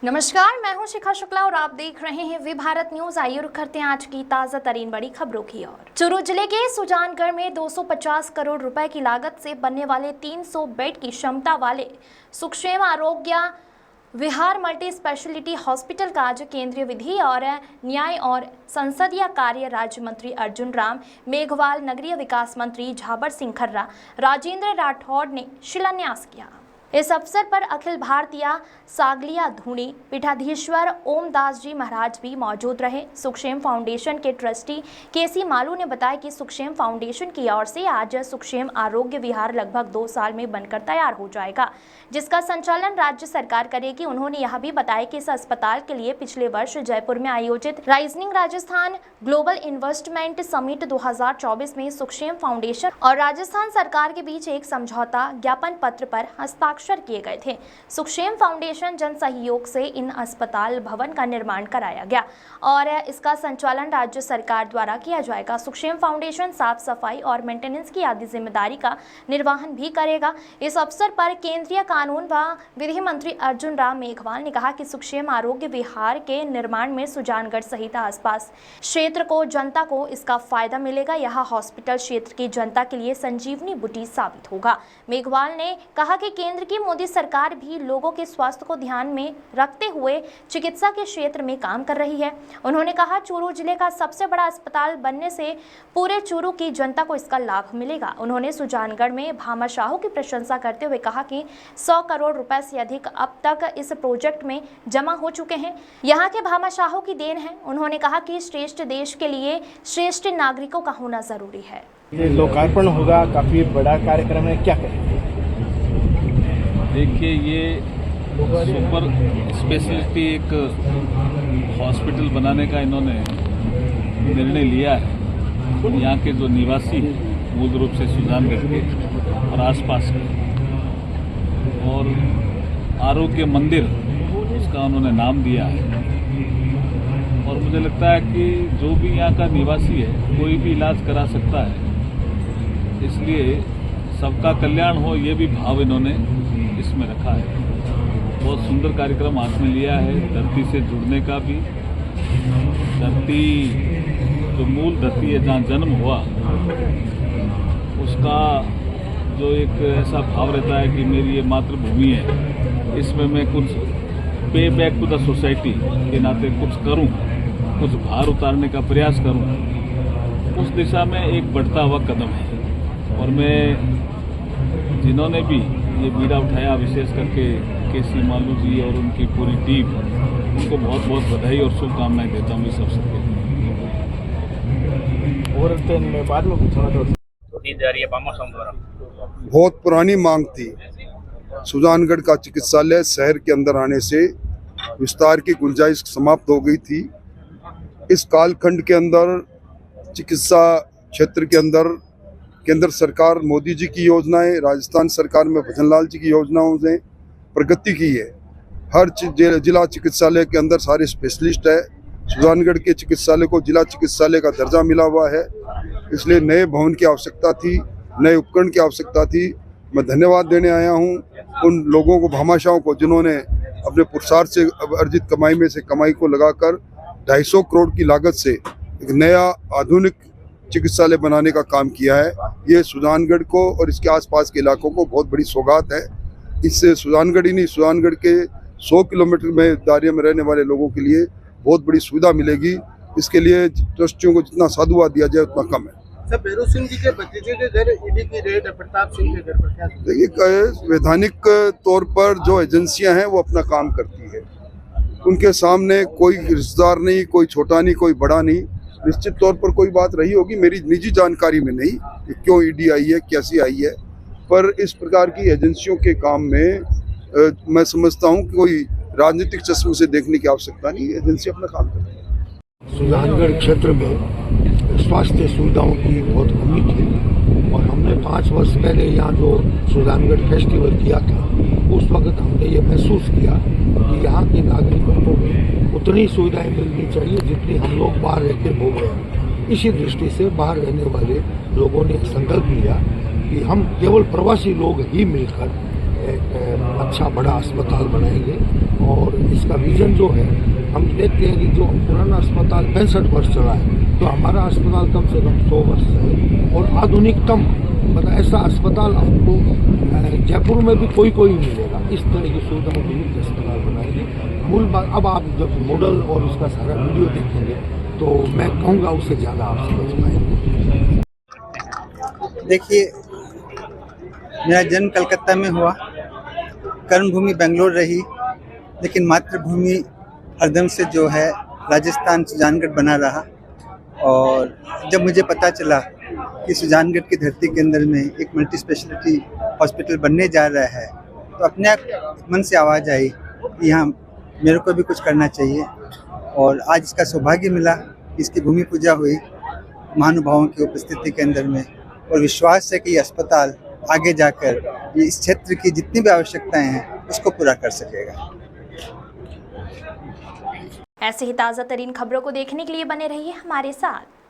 नमस्कार, मैं हूं शिखा शुक्ला और आप देख रहे हैं वी भारत न्यूज। आइए रुक करते हैं आज की ताजा तरीन बड़ी खबरों की ओर। चूरू जिले के सुजानगढ़ में 250 करोड़ रुपए की लागत से बनने वाले 300 बेड की क्षमता वाले सुक्षेम आरोग्य विहार मल्टी स्पेशलिटी हॉस्पिटल का आज केंद्रीय विधि और न्याय और संसदीय कार्य राज्य मंत्री अर्जुन राम मेघवाल, नगरीय विकास मंत्री झाबर सिंह खर्रा, राजेंद्र राठौड़ ने शिलान्यास किया। इस अवसर पर अखिल भारतीय सागलिया धूणी पीठाधीश्वर ओमदास जी महाराज भी मौजूद रहे। सुक्षेम फाउंडेशन के ट्रस्टी केसी मालू ने बताया कि सुक्षेम फाउंडेशन की ओर से आज सुक्षेम आरोग्य विहार लगभग 2 साल में बनकर तैयार हो जाएगा, जिसका संचालन राज्य सरकार करेगी। उन्होंने यह भी बताया कि इस अस्पताल के लिए पिछले वर्ष जयपुर में आयोजित rising Rajasthan global investment summit 2024 में सुक्षेम फाउंडेशन और राजस्थान सरकार के बीच एक समझौता ज्ञापन पत्र पर हस्ताक्षर किए गए थे। सुक्षेम फाउंडेशन जन सहयोग से इन अस्पताल भवन का निर्माण कराया गया और इसका संचालन राज्य सरकार द्वारा किया जाएगा। सुक्षेम फाउंडेशन साफ सफाई और मेंटेनेंस की आदि जिम्मेदारी का निर्वहन भी करेगा। इस अवसर पर केंद्रीय कानून व विधि मंत्री अर्जुन राम मेघवाल ने कहा कि सुक्षेम आरोग्य विहार के निर्माण में सुजानगढ़ सहित आसपास क्षेत्र को जनता को इसका फायदा मिलेगा। यह हॉस्पिटल क्षेत्र की जनता के लिए संजीवनी बूटी साबित होगा। मेघवाल ने कहा कि केंद्र की मोदी सरकार भी लोगों के स्वास्थ्य को ध्यान में रखते हुए चिकित्सा के क्षेत्र में काम कर रही है। उन्होंने कहा, चूरू जिले का सबसे बड़ा अस्पताल बनने से पूरे चूरू की जनता को इसका लाभ मिलेगा। उन्होंने सुजानगढ़ में भामाशाहों की प्रशंसा करते हुए कहा कि 100 करोड़ रुपए से अधिक अब तक इस प्रोजेक्ट में जमा हो चुके हैं। यहाँ के भामाशाहों की देन है। उन्होंने कहा कि श्रेष्ठ देश के लिए श्रेष्ठ नागरिकों का होना जरूरी है। ये लोकार्पण होगा, काफी बड़ा कार्यक्रम है, क्या कहेंगे? देखिए, ये सुपर स्पेशलिटी एक हॉस्पिटल बनाने का इन्होंने निर्णय लिया है। यहाँ के जो निवासी हैं मूल रूप से सुजानगढ़ के और आसपास के, और आरोग्य मंदिर उसका उन्होंने नाम दिया है। और मुझे लगता है कि जो भी यहाँ का निवासी है कोई भी इलाज करा सकता है, इसलिए सबका कल्याण हो ये भी भाव इन्होंने इसमें रखा है। बहुत सुंदर कार्यक्रम हाथ में लिया है, धरती से जुड़ने का भी। धरती जो मूल धरती है जहाँ जन्म हुआ, उसका जो एक ऐसा भाव रहता है कि मेरी ये मातृभूमि है, इसमें मैं कुछ पे बैक टू द सोसाइटी के नाते कुछ करूं, कुछ भार उतारने का प्रयास करूं, उस दिशा में एक बढ़ता हुआ कदम है। और मैं जिन्होंने भी ये बीड़ा उठाया, विशेष करके केसी मालू जी और उनकी पूरी टीम, उनको बहुत बहुत बधाई और शुभकामनाएं देता हूँ इस अवसर के। और मैं बाद में पूछना बहुत पुरानी मांग थी। सुजानगढ़ का चिकित्सालय शहर के अंदर आने से विस्तार की गुंजाइश समाप्त हो गई थी। इस कालखंड के अंदर चिकित्सा क्षेत्र के अंदर केंद्र सरकार मोदी जी की योजनाएं, राजस्थान सरकार में भजनलाल जी की योजनाओं से प्रगति की है। हर जिला चिकित्सालय के अंदर सारे स्पेशलिस्ट है। सुजानगढ़ के चिकित्सालय को जिला चिकित्सालय का दर्जा मिला हुआ है, इसलिए नए भवन की आवश्यकता थी, नए उपकरण की आवश्यकता थी। मैं धन्यवाद देने आया हूं उन लोगों को, भामाशाहों को, जिन्होंने अपने पुरुषार्थ से अर्जित कमाई में से कमाई को लगाकर 250 करोड़ की लागत से एक नया आधुनिक चिकित्सालय बनाने का काम किया है। ये सुजानगढ़ को और इसके आसपास के इलाकों को बहुत बड़ी सौगात है। इससे सुजानगढ़ ही नहीं, सुजानगढ़ के 100 किलोमीटर में दायरे में रहने वाले लोगों के लिए बहुत बड़ी सुविधा मिलेगी। इसके लिए ट्रस्टियों को जितना साधुवाद दिया जाए उतना कम है। सर, भैरव सिंह जी के भतीजे के घर ईडी की रेड है, प्रताप सिंह के घर पर क्या? देखिए, वैधानिक तौर पर जो एजेंसियां हैं वो अपना काम करती है। उनके सामने कोई रिश्तेदार नहीं, कोई छोटा नहीं, कोई बड़ा नहीं। निश्चित तौर पर कोई बात रही होगी, मेरी निजी जानकारी में नहीं कि क्यों ईडी आई है, कैसी आई है, पर इस प्रकार की एजेंसियों के काम में मैं समझता हूं कि कोई राजनीतिक चश्मे से देखने की आवश्यकता नहीं। एजेंसी अपना काम करती है। सुजानगढ़ क्षेत्र में स्वास्थ्य सुविधाओं की बहुत कमी थी और हमने 5 वर्ष पहले यहाँ जो सुजानगढ़ फेस्टिवल किया था, उस वक्त हमने ये महसूस किया कि यहाँ के नागरिकों को उतनी सुविधाएं मिलनी चाहिए जितनी हम लोग बाहर रहकर भोग रहे हैं। इसी दृष्टि से बाहर रहने वाले लोगों ने संकल्प लिया कि हम केवल प्रवासी लोग ही मिलकर एक अच्छा बड़ा अस्पताल बनाएंगे। और इसका विजन जो है, हम देखते हैं कि जो पुराना अस्पताल 65 वर्ष चला है, तो हमारा अस्पताल कम से कम 100 वर्ष है और आधुनिकतम, मतलब ऐसा अस्पताल आपको जयपुर में भी कोई मिलेगा। इस तरह की सुविधाओं के लिए अस्पताल बनाएंगे। मूल बात, अब आप जब मॉडल और उसका सारा वीडियो देखेंगे तो मैं कहूँगा उससे ज़्यादा आप समझ पाएंगे। देखिए, मेरा जन्म कलकत्ता में हुआ, कर्मभूमि बेंगलोर रही, लेकिन मातृभूमि हरदम से जो है राजस्थान सुजानगढ़ बना रहा। और जब मुझे पता चला कि सुजानगढ़ की धरती के अंदर में एक मल्टी स्पेशलिटी हॉस्पिटल बनने जा रहा है, तो अपने आप मन से आवाज़ आई कि यहाँ मेरे को भी कुछ करना चाहिए। और आज इसका सौभाग्य मिला, इसकी भूमि पूजा हुई महानुभावों की उपस्थिति के अंदर में, और विश्वास है कि ये अस्पताल आगे जाकर ये इस क्षेत्र की जितनी भी आवश्यकताएं हैं उसको पूरा कर सकेगा। ऐसे ही ताज़ा तरीन खबरों को देखने के लिए बने रहिए हमारे साथ।